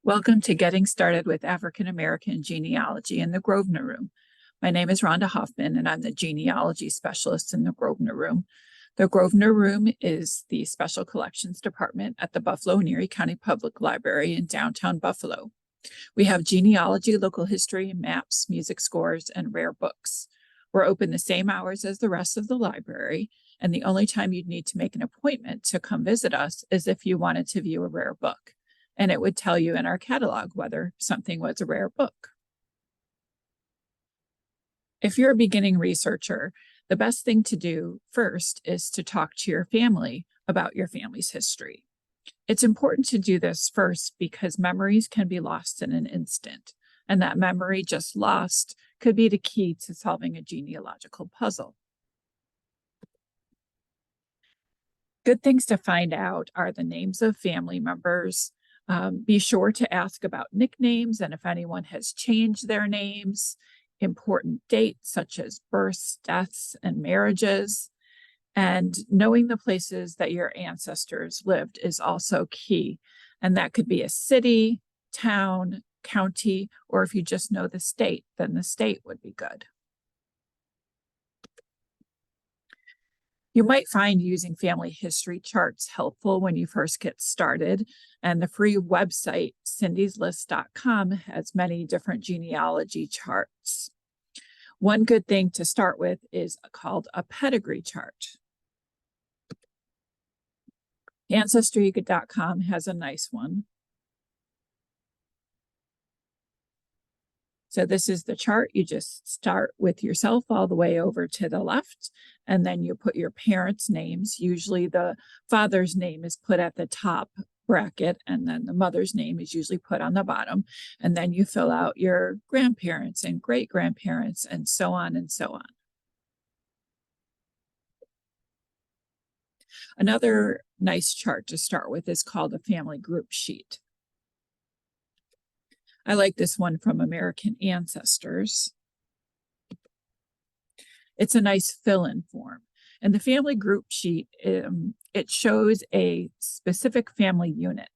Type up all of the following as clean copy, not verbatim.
Welcome to Getting Started with African American Genealogy in the Grosvenor Room. My name is Rhonda Hoffman, and I'm the genealogy specialist in the Grosvenor Room. The Grosvenor Room is the Special Collections Department at the Buffalo and Erie County Public Library in downtown Buffalo. We have genealogy, local history, maps, music scores, and rare books. We're open the same hours as the rest of the library, and the only time you'd need to make an appointment to come visit us is if you wanted to view a rare book. And it would tell you in our catalog whether something was a rare book. If you're a beginning researcher, the best thing to do first is to talk to your family about your family's history. It's important to do this first because memories can be lost in an instant, and that memory just lost could be the key to solving a genealogical puzzle. Good things to find out are the names of family members. Be sure to ask about nicknames and if anyone has changed their names, important dates such as births, deaths, and marriages. And knowing the places that your ancestors lived is also key. And that could be a city, town, county, or if you just know the state, then the state would be good. You might find using family history charts helpful when you first get started, and the free website cindyslist.com has many different genealogy charts. One good thing to start with is called a pedigree chart. Ancestry.com has a nice one. So this is the chart. You just start with yourself all the way over to the left, and then you put your parents' names. Usually the father's name is put at the top bracket, and then the mother's name is usually put on the bottom. And then you fill out your grandparents and great-grandparents and so on and so on. Another nice chart to start with is called a family group sheet. I like this one from American Ancestors. It's a nice fill-in form. And the family group sheet, it shows a specific family unit.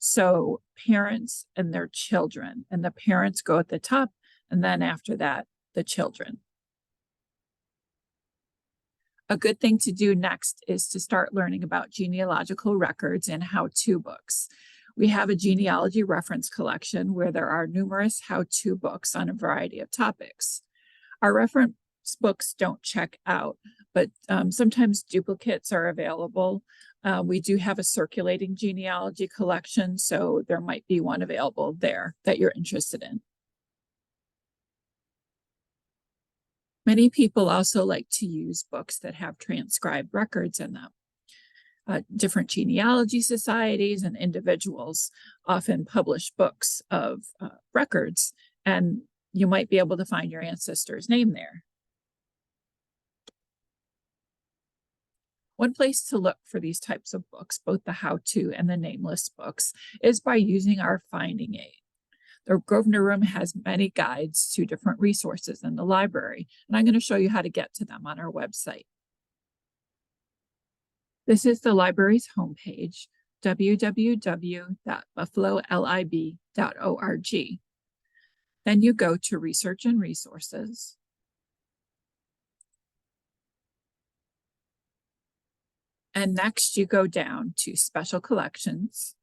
So parents and their children, and the parents go at the top, and then after that, the children. A good thing to do next is to start learning about genealogical records and how-to books. We have a genealogy reference collection where there are numerous how-to books on a variety of topics. Our reference books don't check out, but sometimes duplicates are available. We do have a circulating genealogy collection, so there might be one available there that you're interested in. Many people also like to use books that have transcribed records in them. Different genealogy societies and individuals often publish books of records, and you might be able to find your ancestor's name there. One place to look for these types of books, both the how-to and the nameless books, is by using our finding aid. The Grosvenor Room has many guides to different resources in the library, and I'm going to show you how to get to them on our website. This is the library's homepage, www.buffalolib.org. Then you go to Research and Resources. And next you go down to Special Collections.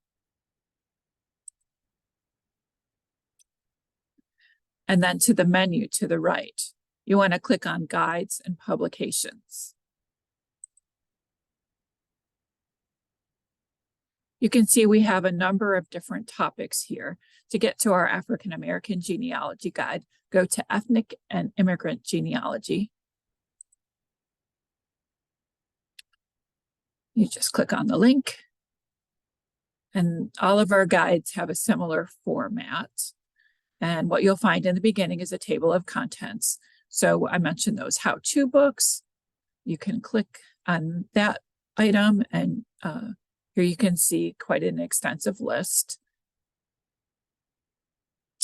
And then to the menu to the right, you want to click on Guides and Publications. You can see we have a number of different topics here. To get to our African American genealogy guide, go to Ethnic and Immigrant Genealogy. You just click on the link, and all of our guides have a similar format. And what you'll find in the beginning is a table of contents. So I mentioned those how-to books. You can click on that item, and here you can see quite an extensive list.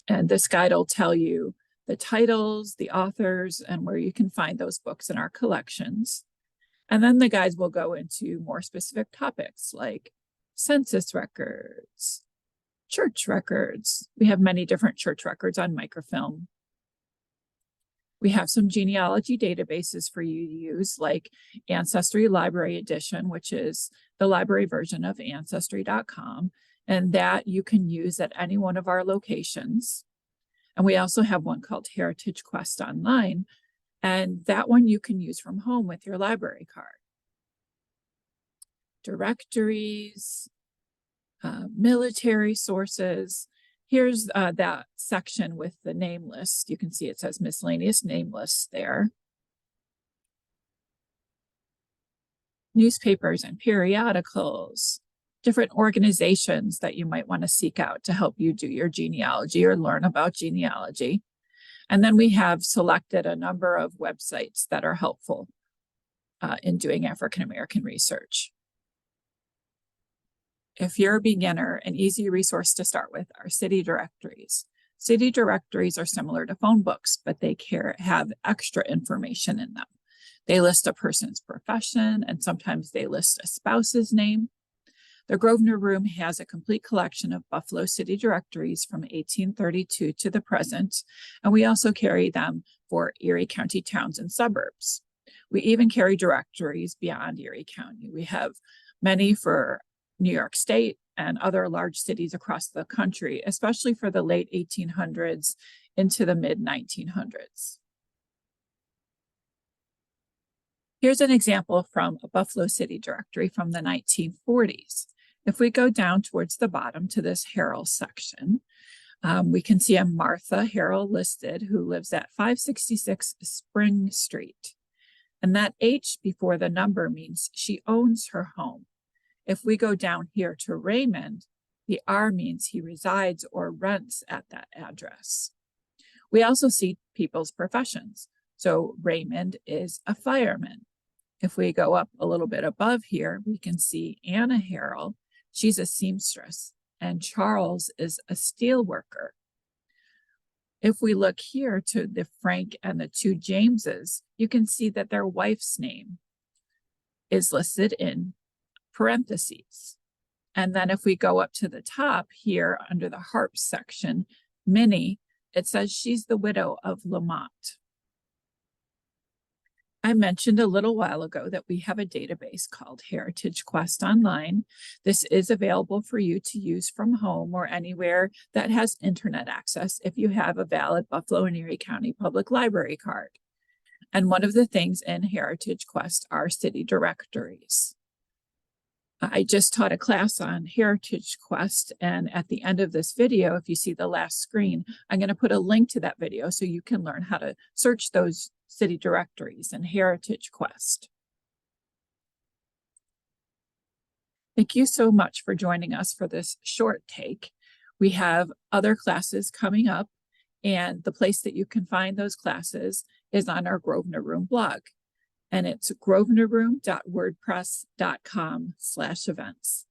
And this guide will tell you the titles, the authors, and where you can find those books in our collections. And then the guides will go into more specific topics like census records, Church records. We have many different church records on microfilm. We have some genealogy databases for you to use, like Ancestry Library Edition, which is the library version of Ancestry.com, and that you can use at any one of our locations. And we also have one called Heritage Quest Online, and that one you can use from home with your library card. Directories, military sources. Here's that section with the name list. You can see it says miscellaneous name lists there. Newspapers and periodicals, different organizations that you might want to seek out to help you do your genealogy or learn about genealogy. And then we have selected a number of websites that are helpful in doing African American research. If you're a beginner, an easy resource to start with are city directories. City directories are similar to phone books, but they have extra information in them. They list a person's profession, and sometimes they list a spouse's name. The Grosvenor Room has a complete collection of Buffalo city directories from 1832 to the present, and we also carry them for Erie County towns and suburbs. We even carry directories beyond Erie County. We have many for New York State and other large cities across the country, especially for the late 1800s into the mid 1900s. Here's an example from a Buffalo City directory from the 1940s. If we go down towards the bottom to this Harrell section, we can see a Martha Harrell listed who lives at 566 Spring Street. And that H before the number means she owns her home. If we go down here to Raymond, the R means he resides or rents at that address. We also see people's professions. So Raymond is a fireman. If we go up a little bit above here, we can see Anna Harrell. She's a seamstress, and Charles is a steel worker. If we look here to the Frank and the two Jameses, you can see that their wife's name is listed in parentheses. And then if we go up to the top here under the Harps section, Minnie, it says she's the widow of Lamont. I mentioned a little while ago that we have a database called Heritage Quest Online. This is available for you to use from home or anywhere that has internet access if you have a valid Buffalo and Erie County Public Library card. And one of the things in Heritage Quest are city directories. I just taught a class on Heritage Quest, and at the end of this video, if you see the last screen, I'm going to put a link to that video so you can learn how to search those city directories in Heritage Quest. Thank you so much for joining us for this short take. We have other classes coming up, and the place that you can find those classes is on our Grosvenor Room blog. And it's grosvenorroom.wordpress.com/events.